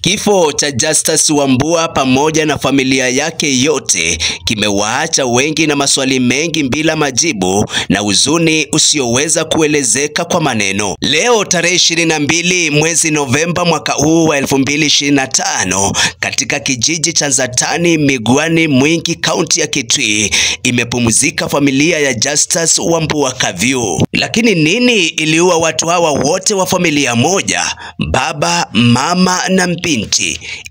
Kifo cha Justus Wambua pamoja na familia yake yote kimewaacha wengi na maswali mengi bila majibu na huzuni usioweza kuelezeka kwa maneno. Leo tarehe 22 mwezi Novemba mwaka huu wa 2025 katika kijiji cha Nzatani Migwani Mwingi kaunti ya Kitui imepumzika familia ya Justus Wambua Kavyu. Lakini nini iliua watu hawa wote wa familia moja, baba, mama na binti?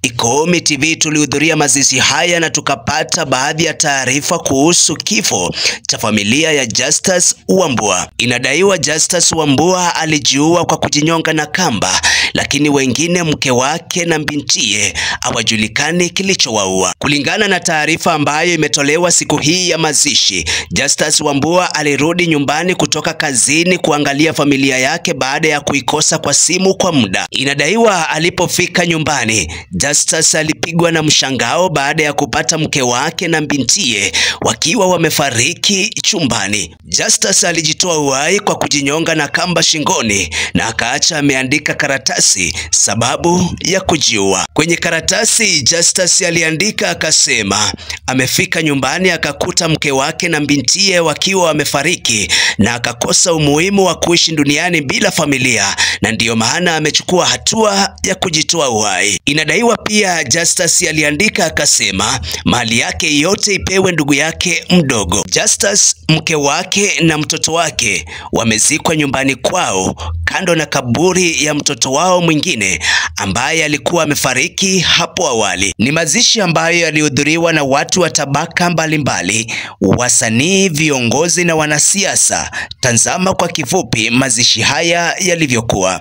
Ikomi TV tulihudhuria mazishi haya na tukapata baadhi ya taarifa kuhusu kifo cha familia ya Justus Wambua. Inadaiwa Justus Wambua alijiua kwa kujinyonga na kamba, lakini wengine, mke wake na bintiye, hawajulikani kilichowaua. Kulingana na taarifa ambayo imetolewa siku hii ya mazishi, Justus Wambua alirudi nyumbani kutoka kazini kuangalia familia yake baada ya kuikosa kwa simu kwa muda. Inadaiwa alipofika nyumbani, Justus alipigwa na mshangao baada ya kupata mke wake na bintiye wakiwa wamefariki chumbani. Justus alijitoa uhai kwa kujinyonga na kamba shingoni na akaacha ameandika karatasi sababu ya kujiua. Kwenye karatasi Justus aliandika akasema amefika nyumbani akakuta mke wake na bintiye wakiwa wamefariki na akakosa umuhimu wa kuishi duniani bila familia, na ndiyo maana amechukua hatua ya kujitoa uhai. Inadaiwa pia Justus aliandika akasema mali yake yote ipewe ndugu yake mdogo. Justus, mke wake na mtoto wake wamezikwa nyumbani kwao kando na kaburi ya mtoto wao mwingine ambaye alikuwa amefariki hapo awali. Ni mazishi ambayo yalihudhuriwa na watu wa tabaka mbalimbali, wasanii, viongozi na wanasiasa. Tazama kwa kifupi mazishi haya yalivyokuwa.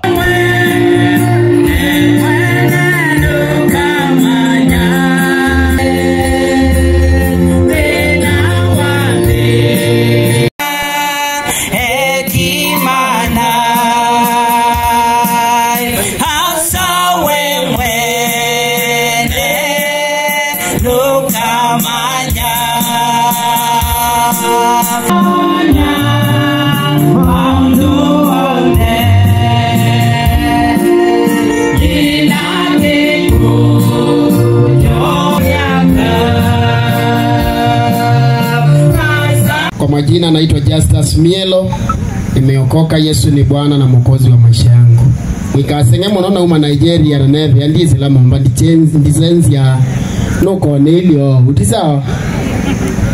Kwa majina naitwa Justus Mielo, nimeokoka. Yesu ni Bwana na Mwokozi wa maisha yangu. Nikasenge muno uma Nigeria na neve ndizi la mbadi change ndizenzi ya noko nelio utisawa.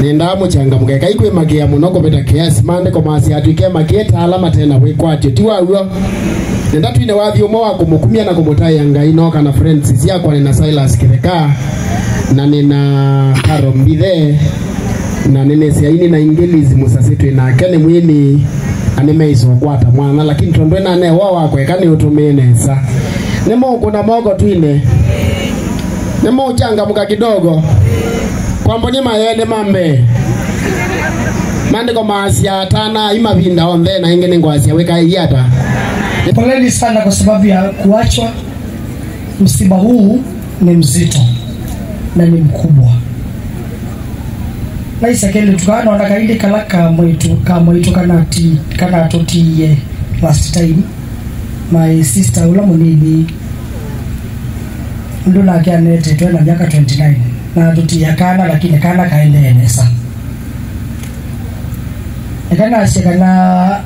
Nenda muchanga mugeka ikwe magia muno ko beta kiasi mande ko masi atuike maketa alama tena we kwatyo tiwa uyo. Nenda twine wathio mo wako mukumia na kumutai anga inoka na friends sia kwa na Silas Kireka na nina Karo Mbithe na nene siaini na ingelizi musasitu na kene mwini animeizo kwata mwana, lakini tondwe na ne wako ekane utumenesa nemo kuna mogo twine nemo changa muka kidogo kwa mbonye mayele mambe mandiko masia tana imavinda onde na ingene ngwasia weka iyata. Poleni sana kwa sababu ya kuachwa. Msiba huu ni mzito na ni mkubwa. Na isakele tukana wanakaili kalaka mwetu kana totiye last time my sister ula munini ndula kia nete tuena miaka 29 na totiya kana, lakini kana kaende enesa ekana asikana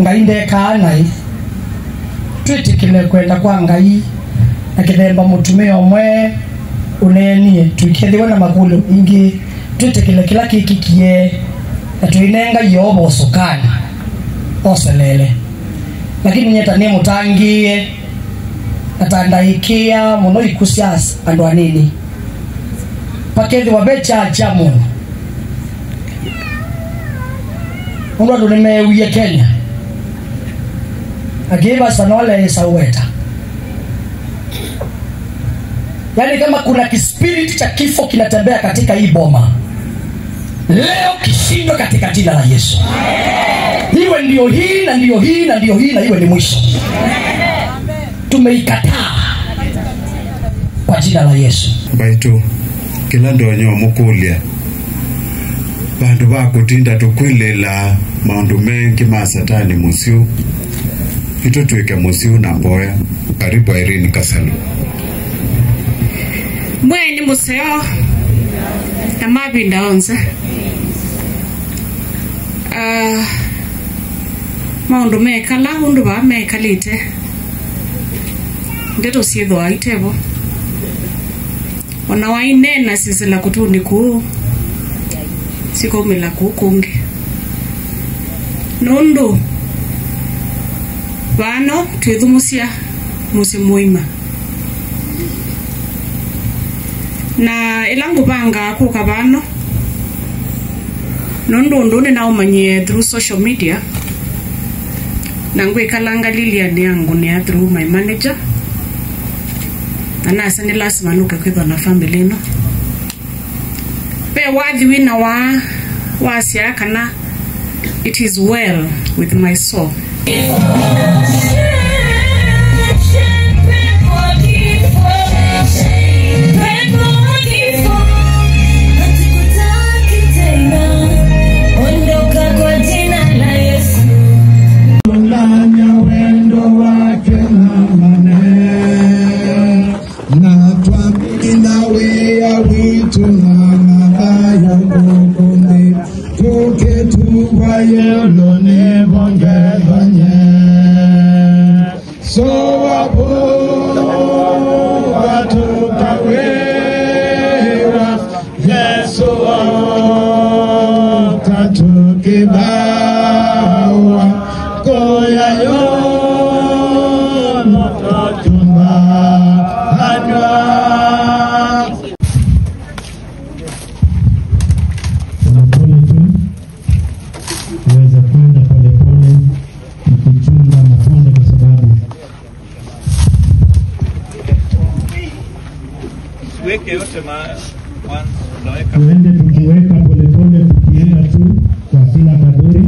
ngainde kana twetikile kwenda kwa ngai na kithemba mutume omwe unenie tukithiwa na makulu ingi twetikile kila kikikie na tuinenga yobo sokani oselele, lakini nyeta ni mutangie atandaikia muno ikusias andu anini pakethi wabecha achamu mundu andu nimeuye Kenya agiva sanole saweta. Yani kama kuna kispirit cha kifo kinatembea katika hii boma leo, kishindwe katika jina la Yesu. Iwe ndio hii na ndio hii na ndio hii na iwe ni mwisho. Tumeikataa kwa jina la Yesu. Baitu kila ndonyo mukulia bandu bakutinda tukwilela maundu mengi ma Satani musio ito tuweke musio na Mboya karibu Irene Kasalu. Mweni museo amabinda onze maundu mekala undu ba mekalite ndeto sietho aitebo ona wainena sisila kutuni kuu sikomela kukungi nundu bano twithumusia musimuima na ilangu banga kuka bano nundu ndune na umanye through social media na ngwikalanga Lilian yangu ni through my manager na sasa ni lazima nuke kwithwa na family no pe wathi wina wa sia kana it is well with my soul. Tuende tukiweka polepole tukienda tu kwa kila kaburi.